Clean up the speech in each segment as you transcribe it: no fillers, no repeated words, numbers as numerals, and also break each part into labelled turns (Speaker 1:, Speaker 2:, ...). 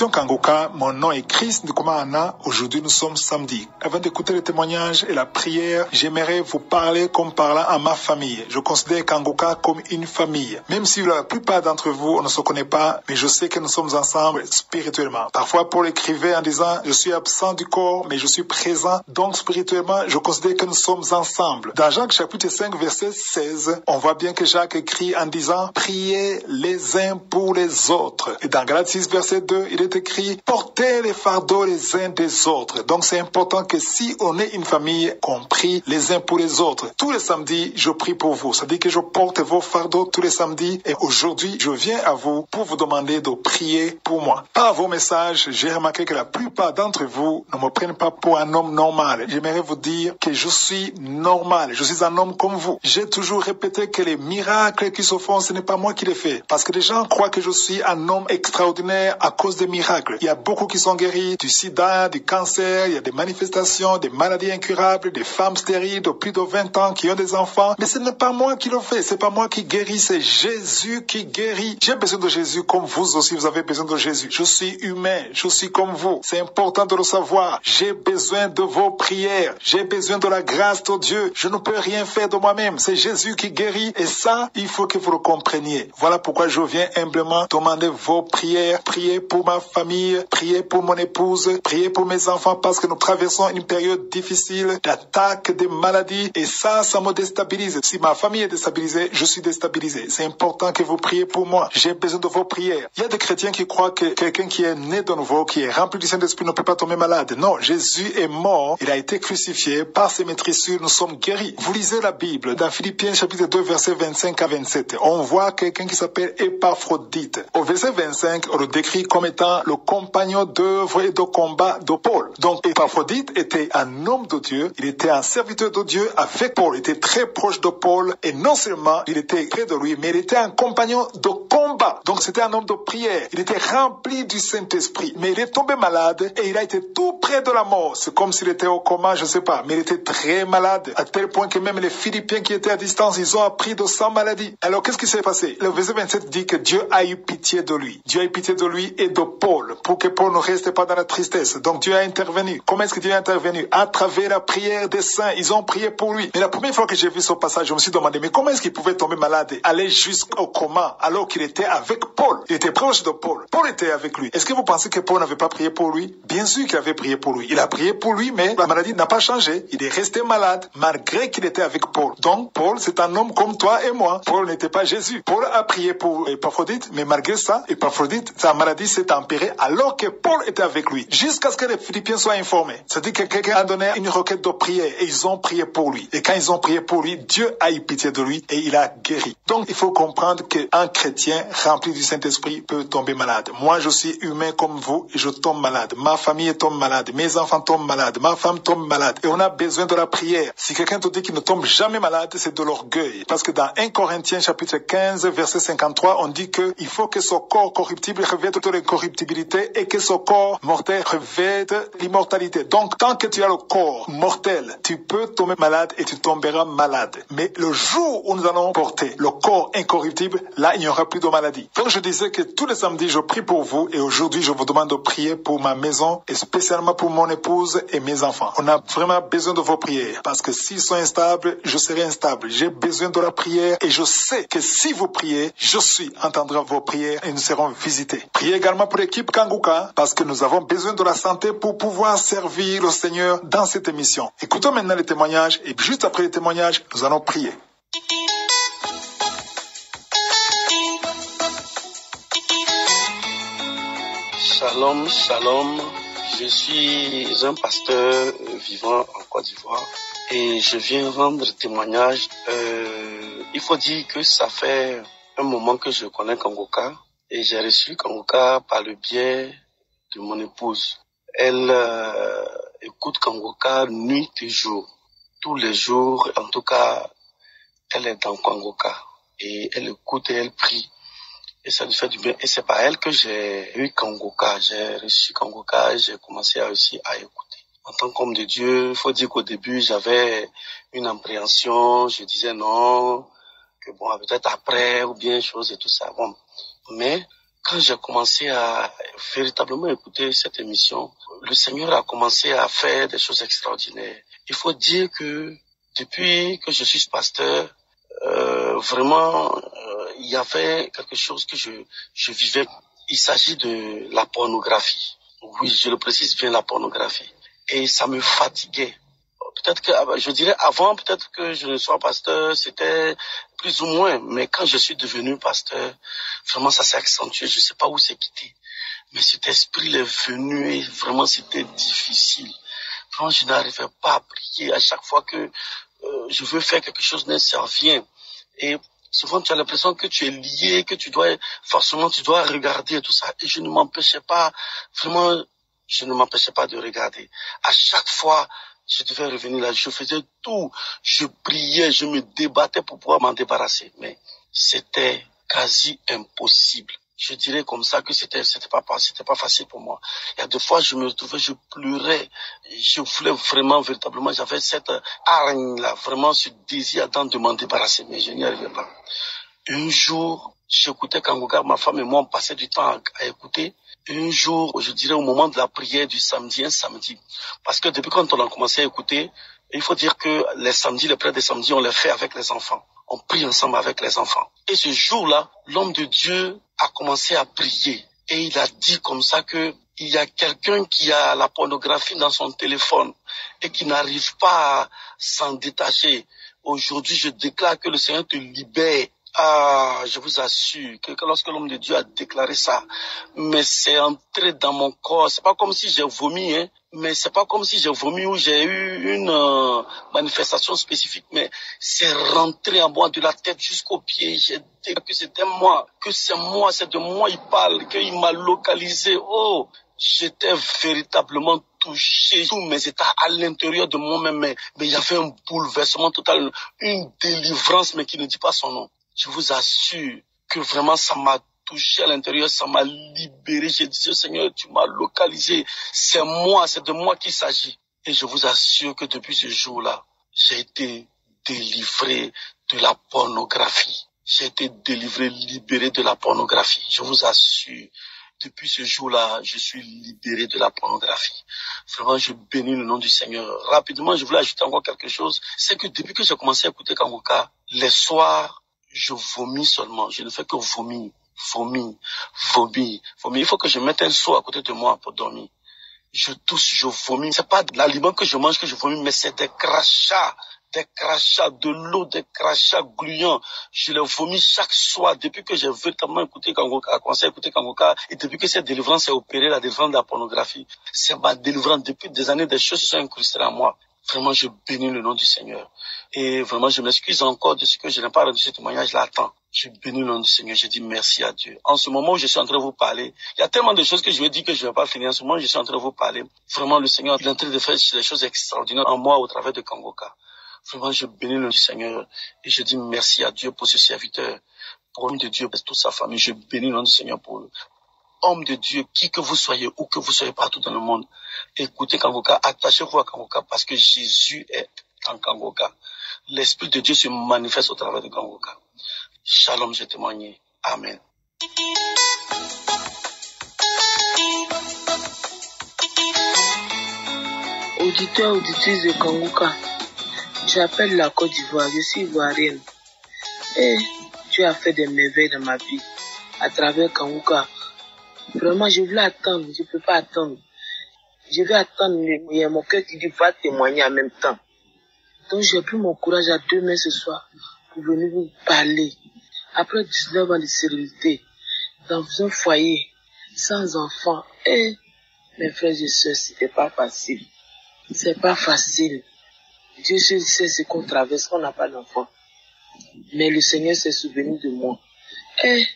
Speaker 1: Christian Kangoka, mon nom est Chris Ndukumana. Aujourd'hui, nous sommes samedi. Avant d'écouter le témoignage et la prière, j'aimerais vous parler comme parlant à ma famille. Je considère Kangoka comme une famille. Même si la plupart d'entre vous, on ne se connaît pas, mais je sais que nous sommes ensemble spirituellement. Parfois, Paul écrivait en disant, je suis absent du corps, mais je suis présent. Donc, spirituellement, je considère que nous sommes ensemble. Dans Jacques chapitre 5, verset 16, on voit bien que Jacques écrit en disant, priez les uns pour les autres. Et dans Galates 6, verset 2, il est écrit, portez les fardeaux les uns des autres. Donc, c'est important que si on est une famille, qu'on prie les uns pour les autres. Tous les samedis, je prie pour vous. Ça dit que je porte vos fardeaux tous les samedis. Et aujourd'hui, je viens à vous pour vous demander de prier pour moi. Par vos messages, j'ai remarqué que la plupart d'entre vous ne me prennent pas pour un homme normal. J'aimerais vous dire que je suis normal. Je suis un homme comme vous. J'ai toujours répété que les miracles qui se font, ce n'est pas moi qui les fais. Parce que les gens croient que je suis un homme extraordinaire à cause des miracles. Il y a beaucoup qui sont guéris du sida, du cancer, il y a des manifestations, des maladies incurables, des femmes stériles de plus de 20 ans qui ont des enfants. Mais ce n'est pas moi qui le fais. C'est pas moi qui guéris, c'est Jésus qui guérit. J'ai besoin de Jésus comme vous aussi, vous avez besoin de Jésus. Je suis humain, je suis comme vous. C'est important de le savoir. J'ai besoin de vos prières. J'ai besoin de la grâce de Dieu. Je ne peux rien faire de moi-même. C'est Jésus qui guérit. Et ça, il faut que vous le compreniez. Voilà pourquoi je viens humblement demander vos prières. Priez pour ma famille, priez pour mon épouse, priez pour mes enfants parce que nous traversons une période difficile d'attaque des maladies. Et ça me déstabilise. Si ma famille est déstabilisée, je suis déstabilisé. C'est important que vous priez pour moi. J'ai besoin de vos prières. Il y a des chrétiens qui croient que quelqu'un qui est né de nouveau, qui est rempli du Saint-Esprit ne peut pas tomber malade. Non, Jésus est mort. Il a été crucifié. Par ses maîtrissures, nous sommes guéris. Vous lisez la Bible dans Philippiens chapitre 2, versets 25 à 27. On voit quelqu'un qui s'appelle Épaphrodite. Au verset 25, on le décrit comme étant le compagnon d'œuvre et de combat de Paul. Donc, Épaphrodite était un homme de Dieu. Il était un serviteur de Dieu avec Paul. Il était très proche de Paul. Et non seulement il était près de lui, mais il était un compagnon de combat. Donc, c'était un homme de prière. Il était rempli du Saint-Esprit. Mais il est tombé malade et il a été tout près de la mort. C'est comme s'il était au coma, je ne sais pas. Mais il était très malade, à tel point que même les Philippiens qui étaient à distance, ils ont appris de sa maladie. Alors, qu'est-ce qui s'est passé? Le verset 27 dit que Dieu a eu pitié de lui. Dieu a eu pitié de lui et de Paul, pour que Paul ne reste pas dans la tristesse. Donc, Dieu a intervenu. Comment est-ce que Dieu a intervenu? À travers la prière des saints. Ils ont prié pour lui. Mais la première fois que j'ai vu ce passage, je me suis demandé, mais comment est-ce qu'il pouvait tomber malade et aller jusqu'au coma alors qu'il était avec Paul? Il était proche de Paul. Paul était avec lui. Est-ce que vous pensez que Paul n'avait pas prié pour lui? Bien sûr qu'il avait prié pour lui. Il a prié pour lui, mais la maladie n'a pas changé. Il est resté malade malgré qu'il était avec Paul. Donc, Paul, c'est un homme comme toi et moi. Paul n'était pas Jésus. Paul a prié pour Épaphrodite, mais malgré ça, Épaphrodite, sa maladie s'est tempérée alors que Paul était avec lui. Jusqu'à ce que les Philippiens soient informés. C'est-à-dire que quelqu'un a donné une requête de prière et ils ont prié pour lui. Et quand ils ont prié pour lui, Dieu a eu pitié de lui et il a guéri. Donc, il faut comprendre qu'un chrétien rempli du Saint-Esprit peut tomber malade. Moi, je suis humain comme vous et je tombe malade. Ma famille tombe malade. Mes enfants tombent malades. Ma femme tombe malade. Et on a besoin de la prière. Si quelqu'un te dit qu'il ne tombe jamais malade, c'est de l'orgueil. Parce que dans 1 Corinthiens chapitre 15, verset 53, on dit que il faut que ce corps corruptible revête de l'incorruptibilité et que ce corps mortel revête l'immortalité. Donc, tant que tu as le corps mortel, tu peux tomber malade et tu tomberas malade. Mais le jour où nous allons porter le corps incorruptible, là, il n'y aura plus de maladie. Donc, je disais que tous les samedis, je prie pour vous et aujourd'hui, je vous demande de prier pour ma maison et spécialement pour mon épouse et mes enfants. On a vraiment besoin de vos prières parce que s'ils sont instables, je serai instable. J'ai besoin de la prière et je sais que si vous priez, je entendrai vos prières et nous serons visités. Priez également pour l'équipe Kangoka parce que nous avons besoin de la santé pour pouvoir servir le Seigneur dans cette émission. Écoutons maintenant les témoignages et juste après les témoignages, nous allons prier.
Speaker 2: Shalom, shalom. Je suis un pasteur vivant en Côte d'Ivoire et je viens rendre témoignage. Il faut dire que ça fait un moment que je connais Kangoka et j'ai reçu Kangoka par le biais de mon épouse. Elle écoute Kangoka nuit et jour. Tous les jours, en tout cas, elle est dans Kangoka et elle écoute et elle prie. Et ça lui fait du bien. Et c'est par elle que j'ai eu Kangoka. J'ai reçu Kangoka et j'ai commencé aussi à écouter. En tant qu'homme de Dieu, il faut dire qu'au début, j'avais une appréhension. Je disais non, que bon, peut-être après ou bien chose et tout ça. Bon. Mais quand j'ai commencé à véritablement écouter cette émission, le Seigneur a commencé à faire des choses extraordinaires. Il faut dire que depuis que je suis pasteur, vraiment, il y avait quelque chose que je vivais. Il s'agit de la pornographie. Oui, je le précise bien, la pornographie. Et ça me fatiguait. Peut-être que, je dirais avant, peut-être que je ne sois pasteur, c'était plus ou moins. Mais quand je suis devenu pasteur, vraiment ça s'est accentué. Je ne sais pas où c'est quitté. Mais cet esprit est venu et vraiment c'était difficile. Vraiment, je n'arrivais pas à prier. À chaque fois que je veux faire quelque chose, ça vient. Et souvent, tu as l'impression que tu es lié, que tu dois regarder et tout ça. Et je ne m'empêchais pas, vraiment, je ne m'empêchais pas de regarder. À chaque fois, je devais revenir là, je faisais tout. Je priais, je me débattais pour pouvoir m'en débarrasser. Mais c'était quasi impossible. Je dirais comme ça que c'était pas facile pour moi. Il y a des fois, je me retrouvais, je pleurais. Je voulais vraiment, véritablement, j'avais cette hargne-là, vraiment ce désir de m'en débarrasser, mais je n'y arrivais pas. Un jour, j'écoutais Kangoka, ma femme et moi, on passait du temps à écouter. Un jour, je dirais au moment de la prière du samedi, un samedi. Parce que depuis quand on a commencé à écouter, il faut dire que les samedis, les prières des samedis, on les fait avec les enfants. On prie ensemble avec les enfants. Et ce jour-là, l'homme de Dieu a commencé à prier. Et il a dit comme ça que il y a quelqu'un qui a la pornographie dans son téléphone et qui n'arrive pas à s'en détacher. Aujourd'hui, je déclare que le Seigneur te libère. Ah, je vous assure que lorsque l'homme de Dieu a déclaré ça, mais c'est entré dans mon corps. C'est pas comme si j'ai vomi, hein, mais c'est pas comme si j'ai vomi ou j'ai eu une manifestation spécifique, mais c'est rentré en moi de la tête jusqu'aux pieds. J'ai dit que c'était moi, que c'est moi, c'est de moi il parle, qu'il m'a localisé. Oh, j'étais véritablement touché, tous mes états à l'intérieur de moi-même, mais il y avait un bouleversement total, une délivrance, mais qui ne dit pas son nom. Je vous assure que vraiment ça m'a touché à l'intérieur, ça m'a libéré. J'ai dit, Seigneur, tu m'as localisé. C'est moi, c'est de moi qu'il s'agit. Et je vous assure que depuis ce jour-là, j'ai été délivré de la pornographie. J'ai été délivré, libéré de la pornographie. Je vous assure. Depuis ce jour-là, je suis libéré de la pornographie. Vraiment, je bénis le nom du Seigneur. Rapidement, je voulais ajouter encore quelque chose. C'est que depuis que j'ai commencé à écouter Kangoka, les soirs, je vomis seulement. Je ne fais que vomir. Il faut que je mette un seau à côté de moi pour dormir. Je tousse, je vomis. C'est pas de l'aliment que je mange que je vomis, mais c'est des crachats, de l'eau, des crachats gluants. Je les vomis chaque soir depuis que j'ai véritablement écouté Kangoka, commencé à écouter Kangoka, et depuis que cette délivrance est opérée, la délivrance de la pornographie. C'est ma délivrance. Depuis des années, des choses se sont incrustées en moi. Vraiment, je bénis le nom du Seigneur. Et vraiment, je m'excuse encore de ce que je n'ai pas rendu ce témoignage-là à temps. Je bénis le nom du Seigneur. Je dis merci à Dieu. En ce moment où je suis en train de vous parler, il y a tellement de choses que je vais dire que je ne vais pas finir. En ce moment où je suis en train de vous parler, vraiment, le Seigneur est en train de faire des choses extraordinaires en moi au travers de Kangoka. Vraiment, je bénis le nom du Seigneur. Et je dis merci à Dieu pour ce serviteur, pour l'homme de Dieu, pour toute sa famille. Je bénis le nom du Seigneur pour homme de Dieu, qui que vous soyez, où que vous soyez partout dans le monde, écoutez Kangoka, attachez-vous à Kangoka parce que Jésus est en Kangoka. L'Esprit de Dieu se manifeste au travers de Kangoka. Shalom, j'ai témoigné. Amen.
Speaker 3: Auditeurs, auditrices de Kangoka, j'appelle la Côte d'Ivoire, je suis ivoirienne. Et Dieu a fait des merveilles dans ma vie à travers Kangoka. Vraiment, je voulais attendre, je ne peux pas attendre. Je vais attendre, il y a mon cœur qui dit va témoigner en même temps. Donc j'ai pris mon courage à 2 mains ce soir pour venir vous parler. Après 19 ans de sérénité, dans un foyer, sans enfants, et mes frères et sœurs, c'était pas facile. C'est pas facile. Dieu seul sait ce qu'on traverse, qu'on n'a pas d'enfants. Mais le Seigneur s'est souvenu de moi. Et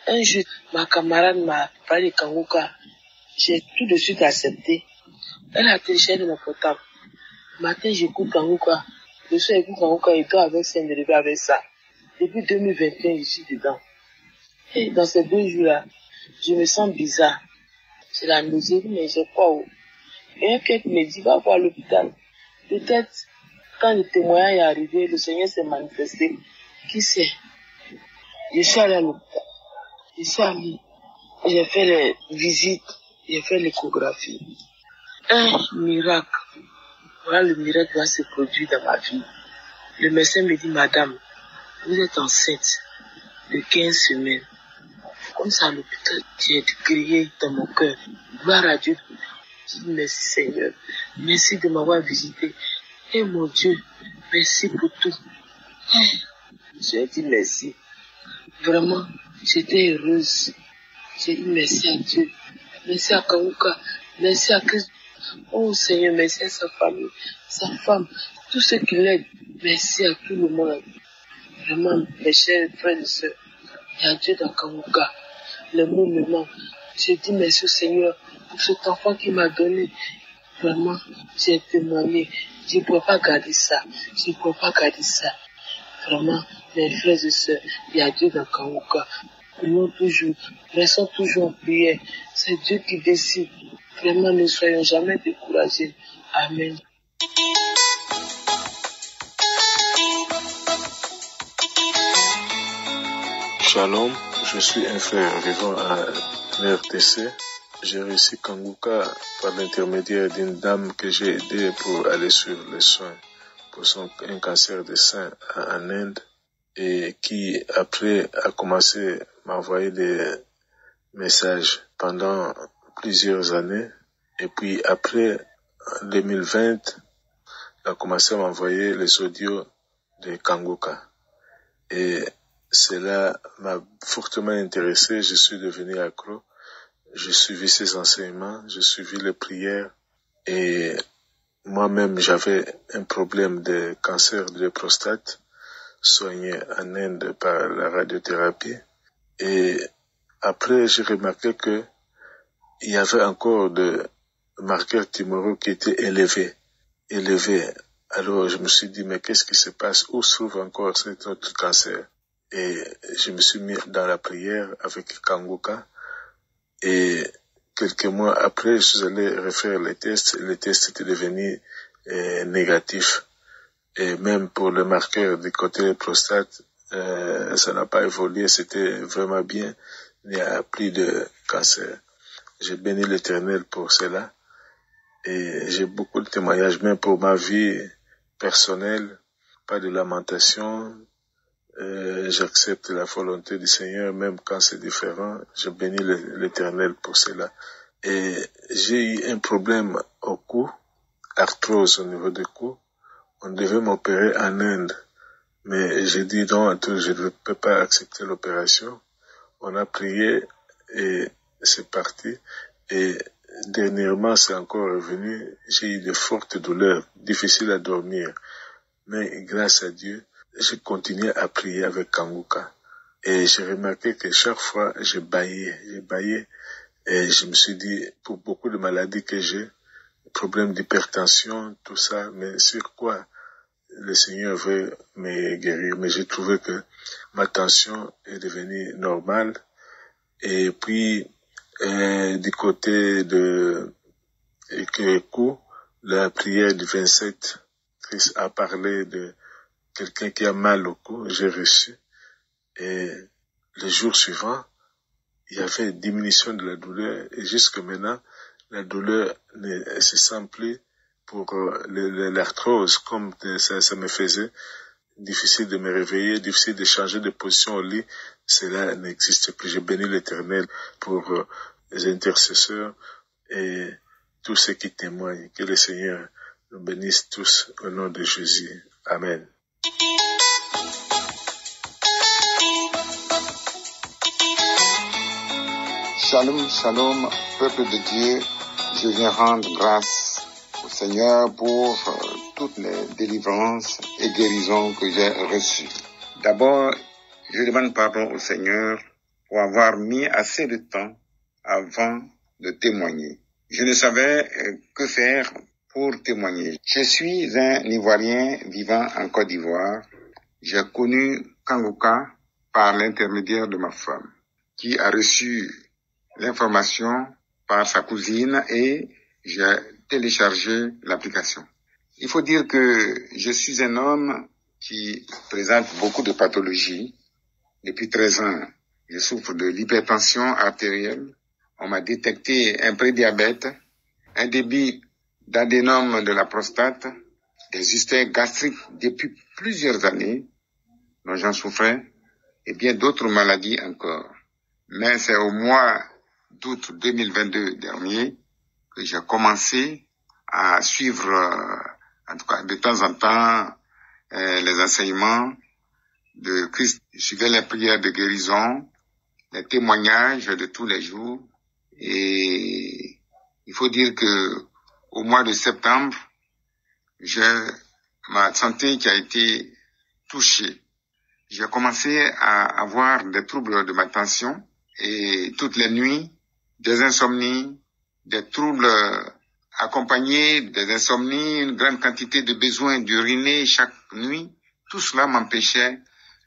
Speaker 3: un jour, ma camarade m'a parlé de Kangoka. J'ai tout de suite accepté. Elle a téléchargé mon portable. Matin, j'écoute Kangoka. Le soir, j'écoute Kangoka et toi avec ça, je me lève avec ça. Depuis 2021, je suis dedans. Et dans ces 2 jours-là, je me sens bizarre. C'est la nausée, mais j'ai quoi? Et un cœur qui me dit, va voir l'hôpital. Peut-être, quand le témoignage est arrivé, le Seigneur s'est manifesté. Qui sait? Je suis allé à l'hôpital. Je suis allée. J'ai fait les visites. J'ai fait l'échographie. Un miracle. Voilà, le miracle va se produire dans ma vie. Le médecin me dit, madame, vous êtes enceinte de 15 semaines. Comme ça, à l'hôpital, j'ai crié dans mon cœur. Gloire à Dieu. Je dis merci Seigneur. Merci de m'avoir visité. Et mon Dieu, merci pour tout. J'ai dit merci. Vraiment, j'étais heureuse. J'ai dit merci à Dieu. Merci à Kanguka. Merci à Christ. Oh Seigneur, merci à sa famille, sa femme, tous ceux qui l'aident. Merci à tout le monde. Vraiment, mes chers frères et sœurs, il y a Dieu dans Kanguka. Le mot me manque. J'ai dit merci au Seigneur pour cet enfant qu'il m'a donné. Vraiment, j'ai témoigné. Je ne peux pas garder ça. Je ne peux pas garder ça. Vraiment, mes frères et sœurs, il y a Dieu dans Kanguka. Prions toujours, restons toujours en prière. C'est Dieu qui décide. Vraiment, ne soyons jamais découragés. Amen.
Speaker 4: Shalom, je suis un frère vivant à l'RTC. J'ai réussi Kanguka par l'intermédiaire d'une dame que j'ai aidée pour aller sur les soins pour un cancer de sein en Inde et qui après a commencé à m'envoyer des messages pendant plusieurs années et puis après en 2020 a commencé à m'envoyer les audios de Kanguka et cela m'a fortement intéressé. Je suis devenu accro. J'ai suivi ses enseignements, j'ai suivi les prières et moi-même j'avais un problème de cancer de prostate soigné en Inde par la radiothérapie et après j'ai remarqué que il y avait encore des marqueurs tumoraux qui étaient élevés. Alors je me suis dit mais qu'est-ce qui se passe? Où se trouve encore cet autre cancer? Et je me suis mis dans la prière avec Kanguka. Et quelques mois après, je suis allé refaire les tests. Les tests étaient devenus négatifs. Et même pour le marqueur du côté prostate, ça n'a pas évolué. C'était vraiment bien. Il n'y a plus de cancer. J'ai béni l'Éternel pour cela. Et j'ai beaucoup de témoignages, même pour ma vie personnelle. Pas de lamentation. J'accepte la volonté du Seigneur, même quand c'est différent. Je bénis l'Éternel pour cela. Et j'ai eu un problème au cou, arthrose au niveau du cou. On devait m'opérer en Inde, mais j'ai dit non, je ne peux pas accepter l'opération. On a prié et c'est parti. Et dernièrement, c'est encore revenu. J'ai eu de fortes douleurs, difficiles à dormir. Mais grâce à Dieu, j'ai continué à prier avec Kanguka. Et j'ai remarqué que chaque fois, j'ai baillé. Et je me suis dit, pour beaucoup de maladies que j'ai, problèmes d'hypertension, tout ça, mais sur quoi le Seigneur veut me guérir. Mais j'ai trouvé que ma tension est devenue normale. Et puis, du côté de Kékou, la prière du 27, Christ a parlé de quelqu'un qui a mal au cou, j'ai reçu. Et le jour suivant, il y avait une diminution de la douleur. Et jusque maintenant, la douleur ne se sent plus pour l'arthrose, comme ça me faisait difficile de me réveiller, difficile de changer de position au lit. Cela n'existe plus. J'ai béni l'Éternel pour les intercesseurs et tous ceux qui témoignent. Que le Seigneur nous bénisse tous au nom de Jésus. Amen.
Speaker 5: Shalom, shalom, peuple de Dieu. Je viens rendre grâce au Seigneur pour toutes les délivrances et guérisons que j'ai reçues. D'abord, je demande pardon au Seigneur pour avoir mis assez de temps avant de témoigner. Je ne savais que faire pour témoigner. Je suis un Ivoirien vivant en Côte d'Ivoire. J'ai connu Kanguka par l'intermédiaire de ma femme, qui a reçu l'information par sa cousine et j'ai téléchargé l'application. Il faut dire que je suis un homme qui présente beaucoup de pathologies. Depuis 13 ans, Je souffre de l'hypertension artérielle. On m'a détecté un prédiabète, un débit d'adénome de la prostate, des ulcères gastriques depuis plusieurs années, dont j'en souffrais, et bien d'autres maladies encore. Mais c'est au mois d'août 2022 dernier que j'ai commencé à suivre, en tout cas de temps en temps, les enseignements de Christ. Je suivais les prières de guérison, les témoignages de tous les jours. Et il faut dire que au mois de septembre, j'ai ma santé qui a été touchée. J'ai commencé à avoir des troubles de ma tension et toutes les nuits, des insomnies, des troubles accompagnés des insomnies, une grande quantité de besoin d'uriner chaque nuit. Tout cela m'empêchait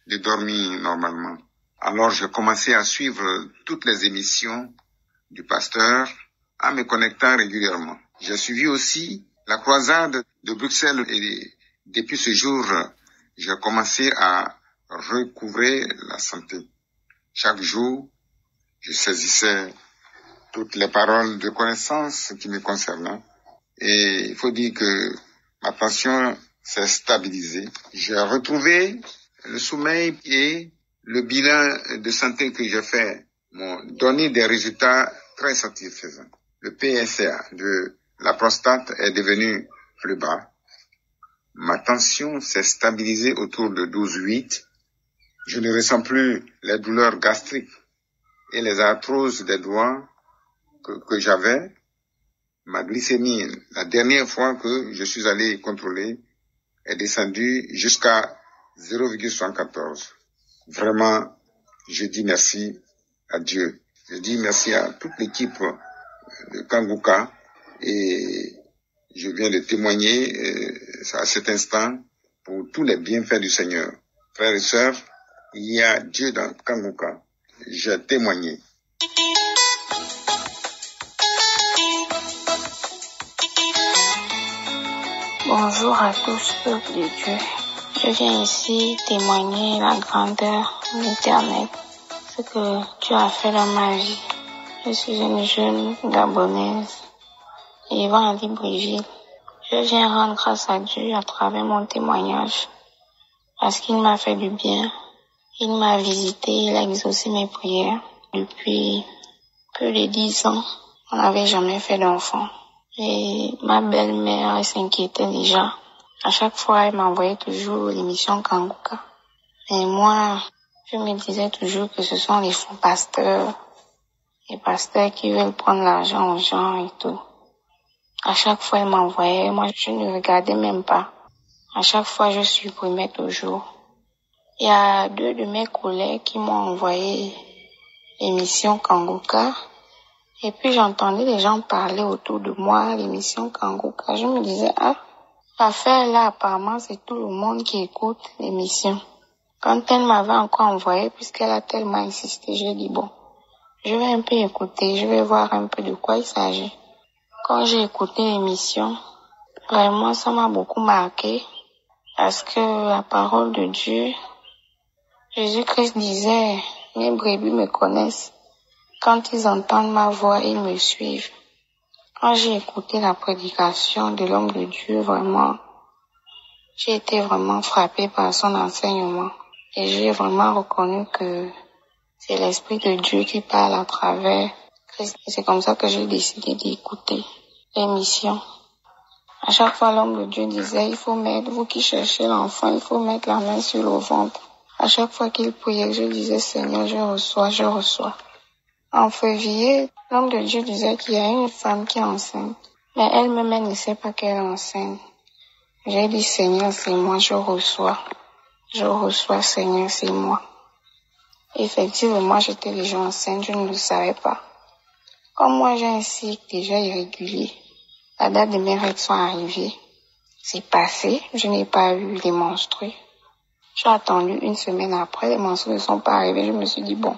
Speaker 5: de dormir normalement. Alors j'ai commencé à suivre toutes les émissions du pasteur en me connectant régulièrement. J'ai suivi aussi la croisade de Bruxelles et depuis ce jour, j'ai commencé à recouvrer la santé. Chaque jour, je saisissais toutes les paroles de connaissance qui me concernaient et il faut dire que ma tension s'est stabilisée. J'ai retrouvé le sommeil et le bilan de santé que j'ai fait m'ont donné des résultats très satisfaisants. Le PSA de la prostate est devenu plus bas. Ma tension s'est stabilisée autour de 12,8. Je ne ressens plus les douleurs gastriques et les arthroses des doigts que j'avais. Ma glycémie, la dernière fois que je suis allé contrôler, est descendue jusqu'à 0,74. Vraiment, je dis merci à Dieu. Je dis merci à toute l'équipe de Kanguka et je viens de témoigner à cet instant pour tous les bienfaits du Seigneur. Frères et sœurs, il y a Dieu dans Kanguka. J'ai témoigné.
Speaker 6: Bonjour à tous, peuple de Dieu. Je viens ici témoigner la grandeur de l'Éternel, ce que Dieu a fait dans ma vie. Je suis une jeune gabonaise, Yvan Libreville. Je viens rendre grâce à Dieu à travers mon témoignage, parce qu'il m'a fait du bien. Il m'a visité, il a exaucé mes prières. Depuis plus de 10 ans, on n'avait jamais fait d'enfant. Et ma belle-mère, elle s'inquiétait déjà. À chaque fois, elle m'envoyait toujours l'émission Kanguka. Et moi, je me disais toujours que ce sont les faux pasteurs, les pasteurs qui veulent prendre l'argent aux gens et tout. À chaque fois, elle m'envoyait, moi je ne regardais même pas. À chaque fois, je supprimais toujours. Il y a 2 de mes collègues qui m'ont envoyé l'émission Kanguka. Et puis j'entendais les gens parler autour de moi, l'émission Kanguka. Je me disais, l'affaire là, apparemment, c'est tout le monde qui écoute l'émission. Quand elle m'avait encore envoyé, puisqu'elle a tellement insisté, j'ai dit, bon, je vais un peu écouter, je vais voir un peu de quoi il s'agit. Quand j'ai écouté l'émission, vraiment, ça m'a beaucoup marqué, parce que la parole de Dieu, Jésus-Christ disait, mes brebis me connaissent. Quand ils entendent ma voix, ils me suivent. Quand j'ai écouté la prédication de l'homme de Dieu, vraiment, j'ai été vraiment frappée par son enseignement. Et j'ai vraiment reconnu que c'est l'Esprit de Dieu qui parle à travers Christ. Et c'est comme ça que j'ai décidé d'écouter l'émission. À chaque fois, l'homme de Dieu disait, il faut mettre, vous qui cherchez l'enfant, il faut mettre la main sur le ventre. À chaque fois qu'il priait, je disais, Seigneur, je reçois, je reçois. En février, l'homme de Dieu disait qu'il y a une femme qui est enceinte. Mais elle-même, elle ne sait pas qu'elle est enceinte. J'ai dit, Seigneur, c'est moi, je reçois. Je reçois, Seigneur, c'est moi. Effectivement, j'étais déjà enceinte, je ne le savais pas. Comme moi, j'ai un cycle déjà irrégulier. La date de mes règles sont arrivées. C'est passé, je n'ai pas eu les menstrues. J'ai attendu 1 semaine après, les menstrues ne sont pas arrivées. Je me suis dit, bon,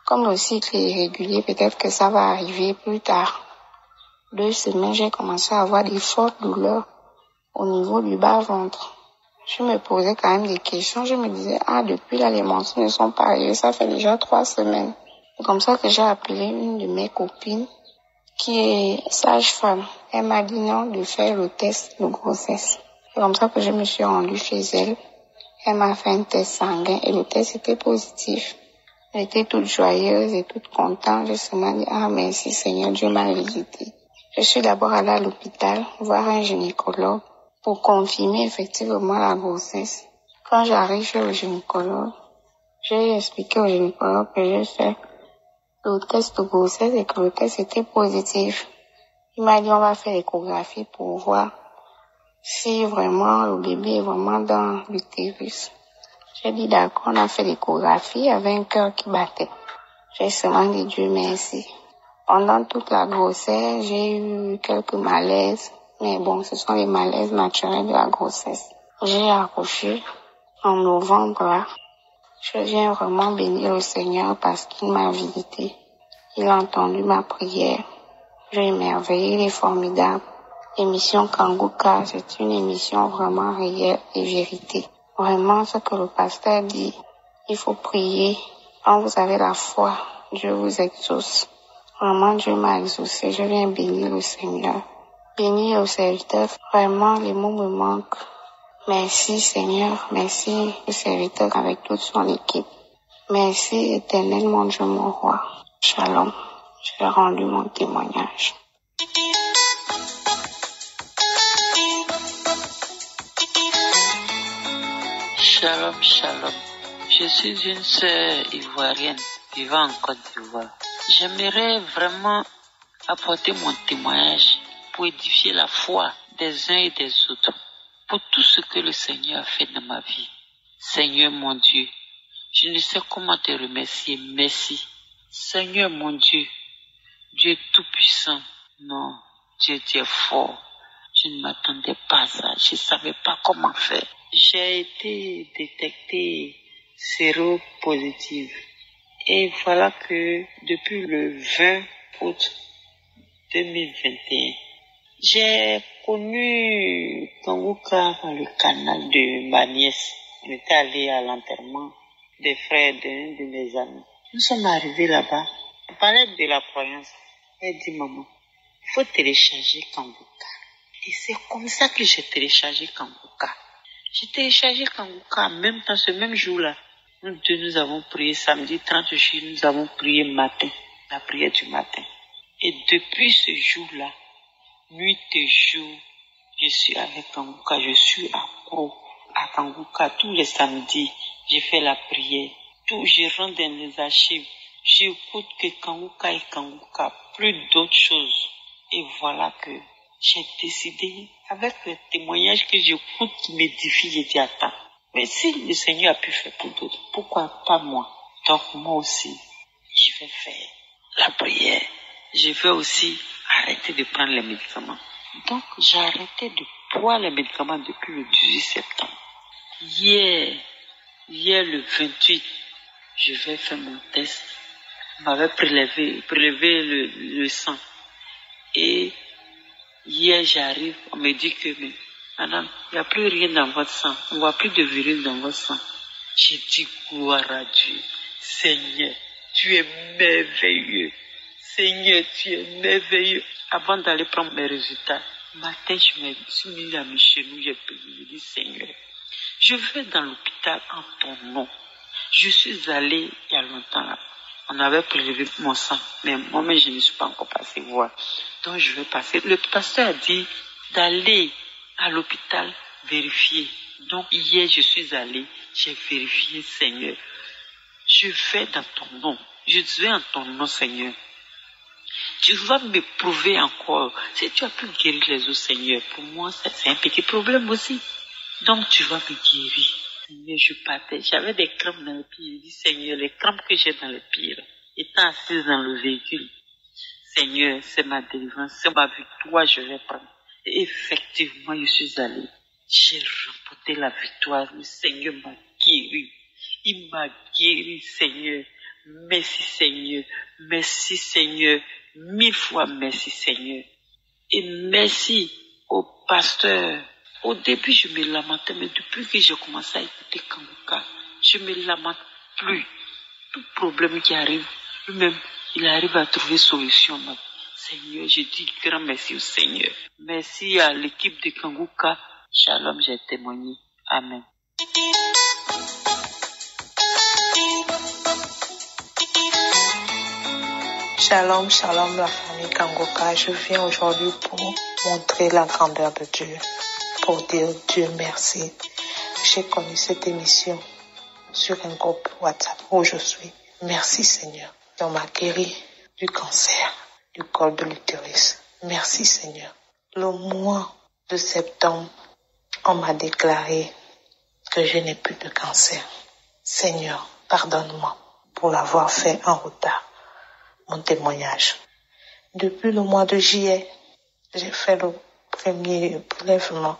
Speaker 6: comme le cycle est irrégulier, peut-être que ça va arriver plus tard. 2 semaines, j'ai commencé à avoir des fortes douleurs au niveau du bas-ventre. Je me posais quand même des questions. Je me disais, depuis là, les mensonges ne sont pas arrivés. Ça fait déjà 3 semaines. C'est comme ça que j'ai appelé une de mes copines qui est sage-femme. Elle m'a dit non de faire le test de grossesse. C'est comme ça que je me suis rendue chez elle. Elle m'a fait un test sanguin et le test était positif. Elle était toute joyeuse et toute contente. Je seulement dit, merci Seigneur, Dieu m'a visité. Je suis d'abord allée à l'hôpital voir un gynécologue pour confirmer effectivement la grossesse. Quand j'arrive chez le gynécologue, j'ai expliqué au gynécologue que j'ai fait le test de grossesse et que le test était positif. Il m'a dit on va faire l'échographie pour voir si vraiment le bébé est vraiment dans l'utérus. J'ai dit d'accord, on a fait l'échographie, il y avait un cœur qui battait. J'ai seulement dit Dieu merci. Pendant toute la grossesse, j'ai eu quelques malaises, mais bon, ce sont les malaises naturels de la grossesse. J'ai accouché en novembre là. Je viens vraiment bénir le Seigneur parce qu'il m'a visité. Il a entendu ma prière. J'ai émerveillé, il est formidable. L'émission Kanguka, c'est une émission vraiment réelle et vérité. Vraiment, ce que le pasteur dit, il faut prier. Quand vous avez la foi, Dieu vous exauce. Vraiment, Dieu m'a exaucé. Je viens bénir le Seigneur. Bénir le serviteur. Vraiment, les mots me manquent. Merci Seigneur. Merci le serviteur avec toute son équipe. Merci éternel mon Dieu, mon roi. Shalom. J'ai rendu mon témoignage.
Speaker 7: Shalom, shalom. Je suis une sœur ivoirienne vivant en Côte d'Ivoire. J'aimerais vraiment apporter mon témoignage pour édifier la foi des uns et des autres, pour tout ce que le Seigneur a fait dans ma vie. Seigneur mon Dieu, je ne sais comment te remercier. Merci. Seigneur mon Dieu, Dieu tout-puissant. Non, Dieu, tu es fort. Je ne m'attendais pas à ça. Je ne savais pas comment faire. J'ai été détectée séropositive. Et voilà que depuis le 20 août 2021, j'ai connu Kanguka dans le canal de ma nièce. On était allé à l'enterrement des frères d'un de mes amis. Nous sommes arrivés là-bas. On parlait de la croyance. Elle dit, maman, il faut télécharger Kanguka. Et c'est comme ça que j'ai téléchargé Kanguka. J'ai téléchargé Kanguka en même temps, ce même jour-là. Nous deux, nous avons prié samedi 30 juillet, nous avons prié matin, la prière du matin. Et depuis ce jour-là, nuit et jour, je suis avec Kanguka, je suis accro à Kanguka. Tous les samedis, j'ai fait la prière. Je rentre dans les archives, j'écoute que Kanguka et Kanguka, plus d'autres choses. Et voilà que j'ai décidé, avec les témoignages que j'écoute qui m'édifient, j'ai dit attends. Mais si le Seigneur a pu faire pour d'autres, pourquoi pas moi? Donc moi aussi, je vais faire la prière. Je vais aussi arrêter de prendre les médicaments. Donc j'ai arrêté de prendre les médicaments depuis le 18 septembre. Hier le 28, je vais faire mon test. On m'avait prélevé le sang. Et hier j'arrive, on me dit que madame, il n'y a plus rien dans votre sang. On ne voit plus de virus dans votre sang. J'ai dit gloire à Dieu. Seigneur, tu es merveilleux. Seigneur, tu es merveilleux. Avant d'aller prendre mes résultats, matin, je me suis mis à mes genoux, j'ai prié. J'ai dit Seigneur, je vais dans l'hôpital en ton nom. Je suis allé il y a longtemps là. On avait prélevé mon sang, mais moi-même, je ne suis pas encore passé voir. Donc, je vais passer. Le pasteur a dit d'aller à l'hôpital vérifier. Donc, hier, je suis allé, j'ai vérifié, Seigneur. Je vais dans ton nom. Je vais en ton nom, Seigneur. Tu vas me prouver encore. Si tu as pu guérir les autres, Seigneur, pour moi, c'est un petit problème aussi. Donc, tu vas me guérir. Seigneur, je partais. J'avais des crampes dans le pied. Je dis, Seigneur, les crampes que j'ai dans le pied, étant assise dans le véhicule, Seigneur, c'est ma délivrance, c'est ma victoire, je vais prendre. Et effectivement, je suis allé. J'ai remporté la victoire. Le Seigneur m'a guéri. Il m'a guéri, Seigneur. Merci, Seigneur. Merci, Seigneur. 1000 fois merci, Seigneur. Et merci au pasteur Au début, je me lamentais, mais depuis que j'ai commencé à écouter Kanguka, je ne me lamente plus. Tout problème qui arrive, lui-même, il arrive à trouver solution. Seigneur, je dis grand merci au Seigneur. Merci à l'équipe de Kanguka. Shalom, j'ai témoigné. Amen.
Speaker 3: Shalom, shalom la famille Kanguka. Je viens aujourd'hui pour montrer la grandeur de Dieu, pour dire Dieu merci. J'ai connu cette émission sur un groupe WhatsApp où je suis. Merci Seigneur. On m'a guéri du cancer, du col de l'utérus. Merci Seigneur. Le mois de septembre, on m'a déclaré que je n'ai plus de cancer. Seigneur, pardonne-moi pour l'avoir fait en retard. Mon témoignage. Depuis le mois de juillet, j'ai fait le premier prélèvement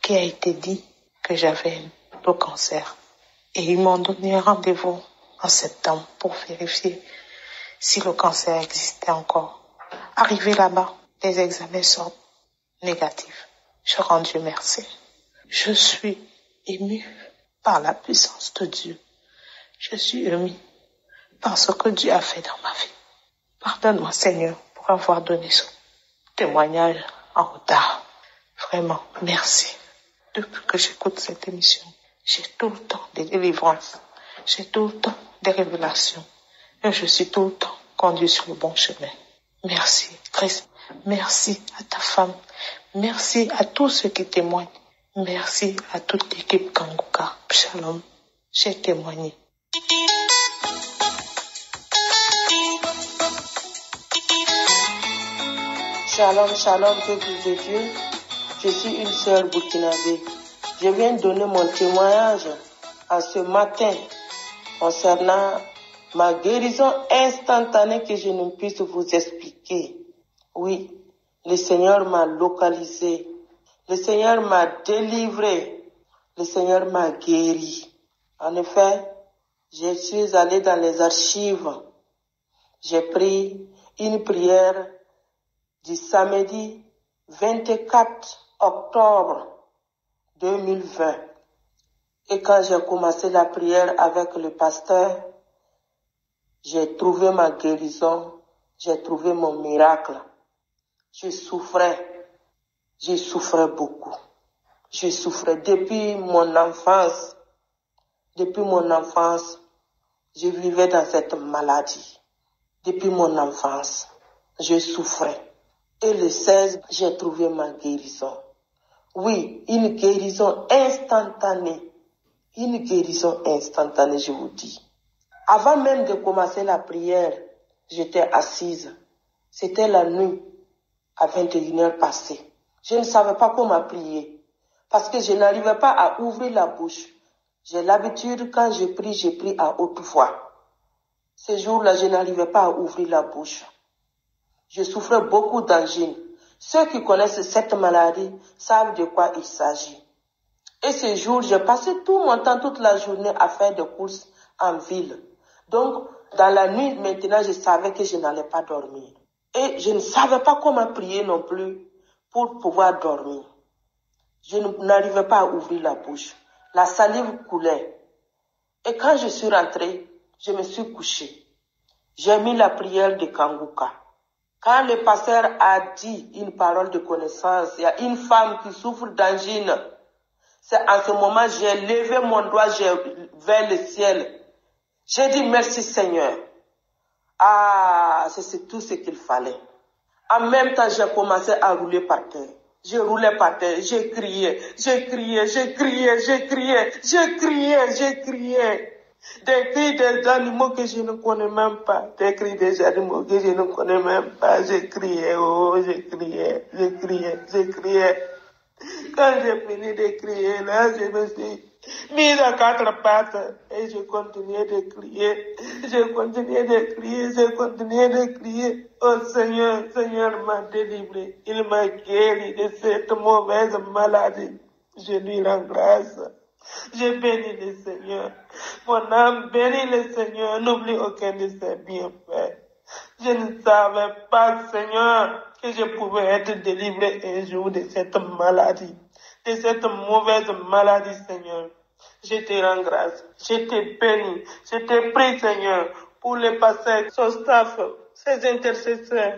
Speaker 3: qui a été dit que j'avais le cancer. Et ils m'ont donné un rendez-vous en septembre pour vérifier si le cancer existait encore. Arrivé là-bas, les examens sortent négatifs. Je rends Dieu merci. Je suis émue par la puissance de Dieu. Je suis émue par ce que Dieu a fait dans ma vie. Pardonne-moi, Seigneur, pour avoir donné ce témoignage en retard. Vraiment, merci. Depuis que j'écoute cette émission, j'ai tout le temps des délivrances. J'ai tout le temps des révélations. Et je suis tout le temps conduit sur le bon chemin. Merci, Christ. Merci à ta femme. Merci à tous ceux qui témoignent. Merci à toute l'équipe Kanguka. Shalom. J'ai témoigné.
Speaker 8: Shalom, shalom, peuple de Dieu. Je suis une sœur burkinabé. Je viens donner mon témoignage en ce matin concernant ma guérison instantanée que je ne puisse vous expliquer. Oui, le Seigneur m'a localisé. Le Seigneur m'a délivré. Le Seigneur m'a guéri. En effet, je suis allé dans les archives. J'ai pris une prière du samedi 24 octobre 2020. Et quand j'ai commencé la prière avec le pasteur, j'ai trouvé ma guérison, j'ai trouvé mon miracle. Je souffrais beaucoup. Je souffrais depuis mon enfance. Depuis mon enfance, je vivais dans cette maladie. Depuis mon enfance, je souffrais. Et le 16, j'ai trouvé ma guérison. Oui, une guérison instantanée. Une guérison instantanée, je vous dis. Avant même de commencer la prière, j'étais assise. C'était la nuit, à 21h passée. Je ne savais pas comment prier, parce que je n'arrivais pas à ouvrir la bouche. J'ai l'habitude, quand je prie à haute voix. Ce jour-là, je n'arrivais pas à ouvrir la bouche. Je souffrais beaucoup d'angine. Ceux qui connaissent cette maladie savent de quoi il s'agit. Et ce jour, j'ai passé tout mon temps, toute la journée à faire des courses en ville. Donc, dans la nuit, maintenant, je savais que je n'allais pas dormir. Et je ne savais pas comment prier non plus pour pouvoir dormir. Je n'arrivais pas à ouvrir la bouche. La salive coulait. Et quand je suis rentrée, je me suis couchée. J'ai mis la prière de Kanguka. Quand le pasteur a dit une parole de connaissance, il y a une femme qui souffre d'angine. C'est en ce moment, j'ai levé mon doigt vers le ciel. J'ai dit merci Seigneur. Ah, c'est tout ce qu'il fallait. En même temps, j'ai commencé à rouler par terre. Je roulais par terre, j'ai crié. Des cris des animaux que je ne connais même pas. Des cris des animaux que je ne connais même pas. J'ai crié, j'ai crié. Quand j'ai fini de crier, là, je me suis mise à quatre pattes et je continuais de crier. Oh Seigneur m'a délivré. Il m'a guéri de cette mauvaise maladie. Je lui rends grâce. Je bénis le Seigneur. Mon âme bénit le Seigneur. N'oublie aucun de ses bienfaits. Je ne savais pas, Seigneur, que je pouvais être délivré un jour de cette maladie. de cette mauvaise maladie, Seigneur. Je te rends grâce. Je te bénis. Je te prie, Seigneur, pour les pasteurs, son staff, ses intercesseurs.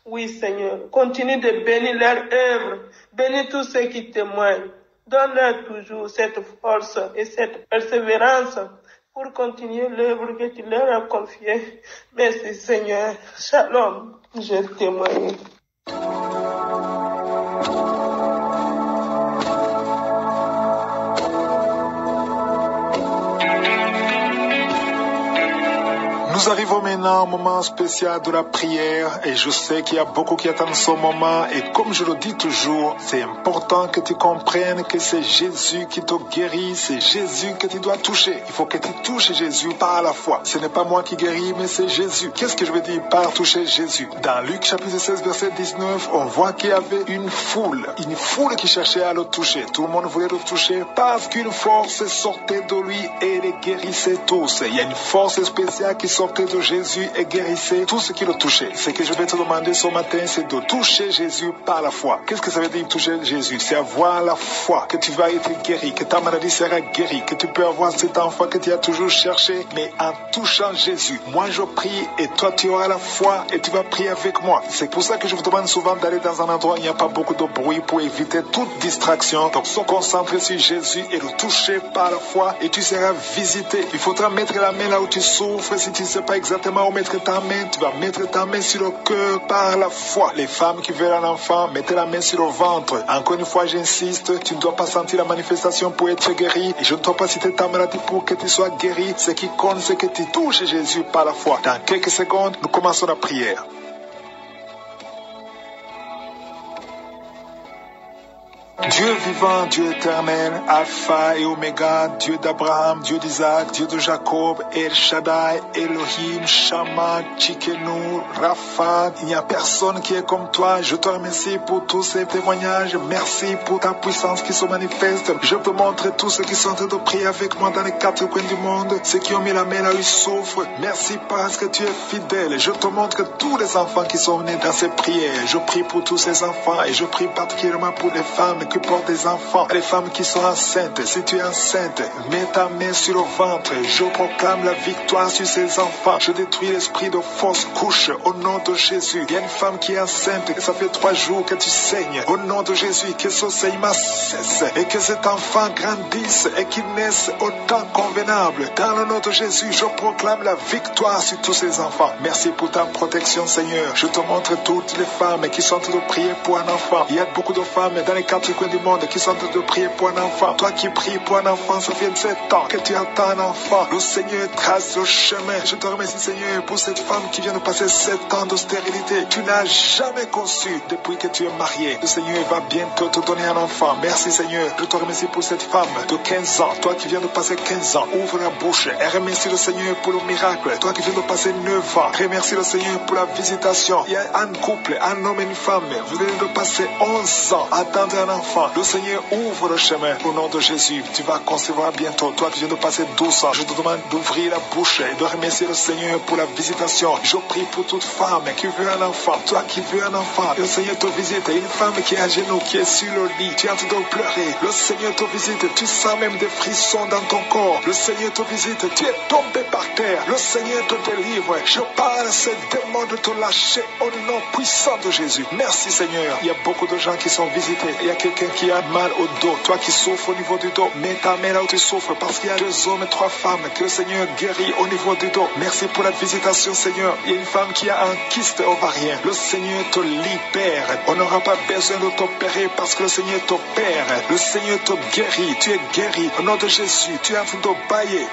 Speaker 8: Oui, Seigneur, continue de bénir leur œuvre. Bénis tous ceux qui témoignent. Donne-leur toujours cette force et cette persévérance pour continuer l'œuvre que tu leur as confiée. Merci, Seigneur. Shalom. Je témoigne.
Speaker 1: Nous arrivons maintenant au moment spécial de la prière et je sais qu'il y a beaucoup qui attendent ce moment et comme je le dis toujours, c'est important que tu comprennes que c'est Jésus qui te guérit, c'est Jésus que tu dois toucher. Il faut que tu touches Jésus par la foi. Ce n'est pas moi qui guéris, mais c'est Jésus. Qu'est-ce que je veux dire par toucher Jésus? Dans Luc chapitre 16 verset 19, on voit qu'il y avait une foule qui cherchait à le toucher. Tout le monde voulait le toucher parce qu'une force sortait de lui et les guérissait tous. Il y a une force spéciale qui sortait de Jésus et guérissait tout ce qui le touchait. Ce que je vais te demander ce matin, c'est de toucher Jésus par la foi. Qu'est-ce que ça veut dire toucher Jésus? C'est avoir la foi que tu vas être guéri, que ta maladie sera guérie, que tu peux avoir cet enfant que tu as toujours cherché, mais en touchant Jésus. Moi je prie et toi tu auras la foi et tu vas prier avec moi. C'est pour ça que je vous demande souvent d'aller dans un endroit où il n'y a pas beaucoup de bruit pour éviter toute distraction. Donc se concentrer sur Jésus et le toucher par la foi et tu seras visité. Il faudra mettre la main là où tu souffres. Si tu ne sais pas exactement où mettre ta main, tu vas mettre ta main sur le cœur par la foi. Les femmes qui veulent un enfant, mettez la main sur le ventre. Encore une fois, j'insiste, tu ne dois pas sentir la manifestation pour être guéri. Et je ne dois pas citer ta maladie pour que tu sois guéri. Ce qui compte, c'est que tu touches Jésus par la foi. Dans quelques secondes, nous commençons la prière. Dieu vivant, Dieu éternel, Alpha et Oméga, Dieu d'Abraham, Dieu d'Isaac, Dieu de Jacob, El Shaddai, Elohim, Shammah, Tsidkenu, Rapha, il n'y a personne qui est comme toi. Je te remercie pour tous ces témoignages. Merci pour ta puissance qui se manifeste. Je te montre tous ceux qui sont en train de prier avec moi dans les quatre coins du monde, ceux qui ont mis la main là où ils souffrent. Merci parce que tu es fidèle. Je te montre tous les enfants qui sont venus dans ces prières. Je prie pour tous ces enfants et je prie particulièrement pour les femmes qui portent des enfants, les femmes qui sont enceintes. Si tu es enceinte, mets ta main sur le ventre. Je proclame la victoire sur ces enfants. Je détruis l'esprit de fausse couche au nom de Jésus. Il y a une femme qui est enceinte, que ça fait 3 jours que tu saignes. Au nom de Jésus, que ce saignement cesse et que cet enfant grandisse et qu'il naisse au temps convenable. Dans le nom de Jésus, je proclame la victoire sur tous ces enfants. Merci pour ta protection, Seigneur. Je te montre toutes les femmes qui sont en train de prier pour un enfant. Il y a beaucoup de femmes dans les 4 coins du monde qui sont en train de prier pour un enfant. Toi qui pries pour un enfant, ça fait 7 ans que tu attends un enfant. Le Seigneur trace le chemin. Je te remercie, Seigneur, pour cette femme qui vient de passer 7 ans de stérilité. Tu n'as jamais conçu depuis que tu es marié. Le Seigneur va bientôt te donner un enfant. Merci, Seigneur. Je te remercie pour cette femme de 15 ans. Toi qui viens de passer 15 ans, ouvre la bouche et remercie le Seigneur pour le miracle. Toi qui viens de passer 9 ans, remercie le Seigneur pour la visitation. Il y a un couple, un homme et une femme. Vous venez de passer 11 ans à attendre un enfant. Le Seigneur ouvre le chemin au nom de Jésus. Tu vas concevoir bientôt. Toi qui viens de passer 12 ans, je te demande d'ouvrir la bouche et de remercier le Seigneur pour la visitation. Je prie pour toute femme qui veut un enfant. Toi qui veux un enfant, le Seigneur te visite. Une femme qui est à genoux, qui est sur le lit, tu es en train de pleurer. Le Seigneur te visite. Tu sens même des frissons dans ton corps. Le Seigneur te visite. Tu es tombé par terre. Le Seigneur te délivre. Je parle à ces démons de te lâcher au nom puissant de Jésus. Merci, Seigneur. Il y a beaucoup de gens qui sont visités. Il y a quelqu'un qui a mal au dos, toi qui souffres au niveau du dos, mets ta main là où tu souffres parce qu'il y a 2 hommes et 3 femmes que le Seigneur guérit au niveau du dos. Merci pour la visitation, Seigneur. Il y a une femme qui a un kyste ovarien. Le Seigneur te libère. On n'aura pas besoin de t'opérer parce que le Seigneur t'opère. Le Seigneur te guérit. Tu es guéri. Au nom de Jésus, tu es en train de bailler.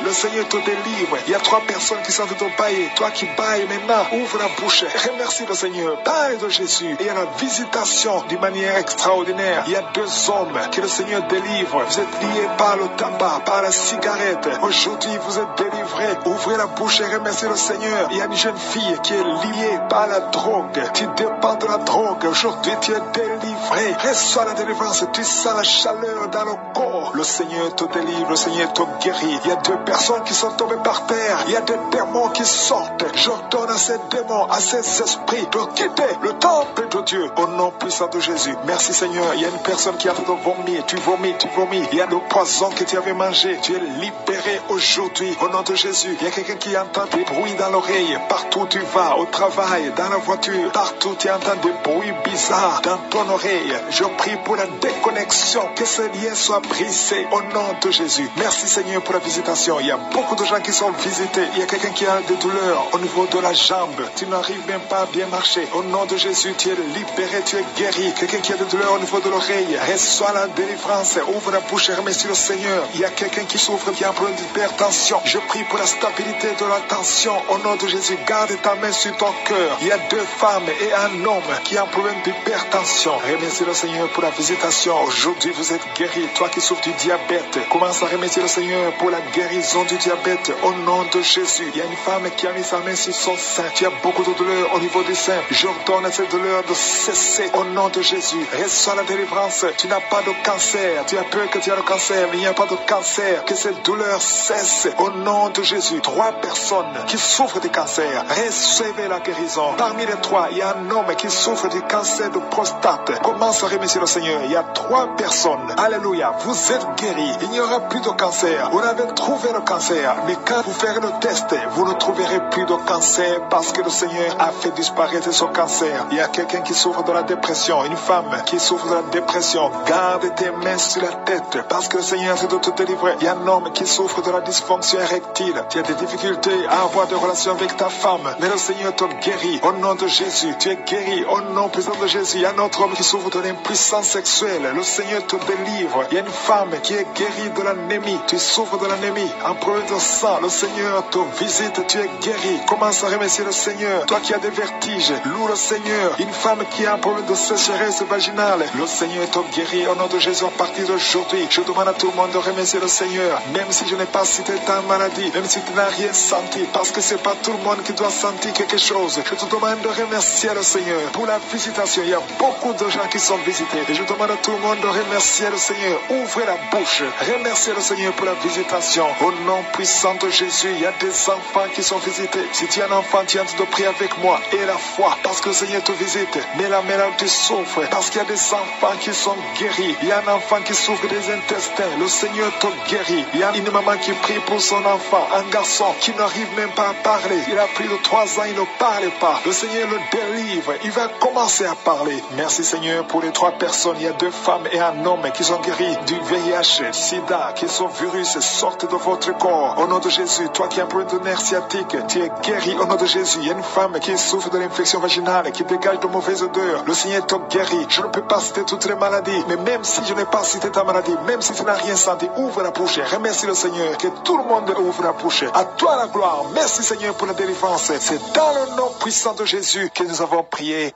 Speaker 1: Le Seigneur te délivre. Il y a 3 personnes qui sont en train de bailler. Toi qui bailles maintenant, ouvre la bouche. Remercie le Seigneur. Parle de Jésus. Et il y a la visitation d'une manière extraordinaire. Il y a 2 hommes que le Seigneur délivre. Vous êtes liés par le tabac, par la cigarette. Aujourd'hui, vous êtes délivrés. Ouvrez la bouche et remerciez le Seigneur. Il y a une jeune fille qui est liée par la drogue. Tu dépends de la drogue. Aujourd'hui, tu es délivré. Reçois la délivrance. Tu sens la chaleur dans le corps. Le Seigneur te délivre. Le Seigneur te guérit. Il y a 2 personnes qui sont tombées par terre. Il y a des démons qui sortent. J'ordonne à ces démons, à ces esprits de quitter le temple de Dieu. Au nom puissant de Jésus. Merci Merci Seigneur. Il y a une personne qui a fait vomir. Tu vomis. Il y a le poison que tu avais mangé. Tu es libéré aujourd'hui au nom de Jésus. Il y a quelqu'un qui entend des bruits dans l'oreille. Partout où tu vas, au travail, dans la voiture, partout tu entends des bruits bizarres dans ton oreille. Je prie pour la déconnexion. Que ce lien soit brisé au nom de Jésus. Merci Seigneur pour la visitation. Il y a beaucoup de gens qui sont visités. Il y a quelqu'un qui a des douleurs au niveau de la jambe. Tu n'arrives même pas à bien marcher. Au nom de Jésus, tu es libéré, tu es guéri. Quelqu'un qui a des douleurs au niveau de l'oreille, reçois la délivrance. Ouvre la bouche et remercie le Seigneur. Il y a quelqu'un qui souffre, qui a un problème d'hypertension. Je prie pour la stabilité de la tension. Au nom de Jésus, garde ta main sur ton cœur. Il y a 2 femmes et un homme qui a un problème d'hypertension. Remercie le Seigneur pour la visitation. Aujourd'hui, vous êtes guéri. Toi qui souffres du diabète, commence à remercier le Seigneur pour la guérison du diabète. Au nom de Jésus, il y a une femme qui a mis sa main sur son sein. Tu as beaucoup de douleurs au niveau du sein. J'ordonne cette douleur de cesser au nom de Jésus. Reçois la délivrance. Tu n'as pas de cancer. Tu as peur que tu as le cancer, mais il n'y a pas de cancer. Que cette douleur cesse au nom de Jésus. 3 personnes qui souffrent du cancer, recevez la guérison. Parmi les 3, il y a un homme qui souffre du cancer de prostate. Commence à remercier le Seigneur. Il y a 3 personnes. Alléluia. Vous êtes guéris. Il n'y aura plus de cancer. Vous avez trouvé le cancer, mais quand vous ferez le test, vous ne trouverez plus de cancer parce que le Seigneur a fait disparaître ce cancer. Il y a quelqu'un qui souffre de la dépression, une femme qui souffre de la dépression. Garde tes mains sur la tête parce que le Seigneur essaie de te délivrer. Il y a un homme qui souffre de la dysfonction érectile. Tu as des difficultés à avoir des relations avec ta femme, mais le Seigneur te guérit. Au nom de Jésus, tu es guéri. Au nom puissant de Jésus, il y a un autre homme qui souffre de l'impuissance sexuelle. Le Seigneur te délivre. Il y a une femme qui est guérie de l'anémie. Tu souffres de l'anémie, un problème de sang. Le Seigneur te visite, tu es guéri. Commence à remercier le Seigneur. Toi qui as des vertiges, loue le Seigneur. Une femme qui a un problème de sécheresse vaginale, le Seigneur te guérit au nom de Jésus à partir d'aujourd'hui. Je demande à tout le monde de remercier le Seigneur, même si je n'ai pas cité ta maladie, même si tu n'as rien senti, parce que c'est pas tout le monde qui doit sentir quelque chose. Je te demande de remercier le Seigneur pour la visitation. Il y a beaucoup de gens qui sont visités et je demande à tout le monde de remercier le Seigneur. Ouvrez la bouche, remerciez le Seigneur pour la visitation. Au nom puissant de Jésus, il y a des enfants qui sont visités. Si tu es un enfant, tu es en train de prier avec moi et la foi, parce que le Seigneur te visite. Mais là tu souffres, parce qu'il y a des enfants qui sont guéris. Il y a un enfant qui souffre des intestins, le Seigneur te guérit. Il y a une maman qui prie pour son enfant, un garçon qui n'arrive même pas à parler. Il a plus de 3 ans, il ne parle pas. Le Seigneur le délivre, il va commencer à parler. Merci Seigneur pour les 3 personnes. Il y a 2 femmes et un homme qui sont guéris du VIH, SIDA, qui sont virus, sortent de votre corps. Au nom de Jésus, toi qui as un problème de nerf sciatique, tu es guéri au nom de Jésus. Il y a une femme qui souffre de l'infection vaginale, qui dégage de mauvaises odeurs. Le Seigneur te guérit. Je ne peux pas citer toutes les maladies, mais même si je n'ai pas cité ta maladie, même si tu n'as rien senti, ouvre la bouche. Remercie le Seigneur. Que tout le monde ouvre la bouche. À toi la gloire. Merci Seigneur pour la délivrance. C'est dans le nom puissant de Jésus que nous avons prié.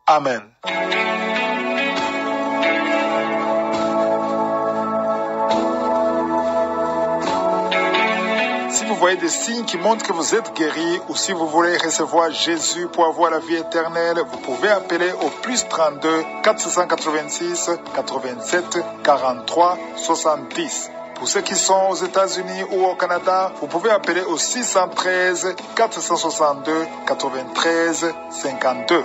Speaker 1: Amen. Si vous voyez des signes qui montrent que vous êtes guéri ou si vous voulez recevoir Jésus pour avoir la vie éternelle, vous pouvez appeler au plus 32 486 87 43 70. Pour ceux qui sont aux États-Unis ou au Canada, vous pouvez appeler au 613 462 93 52.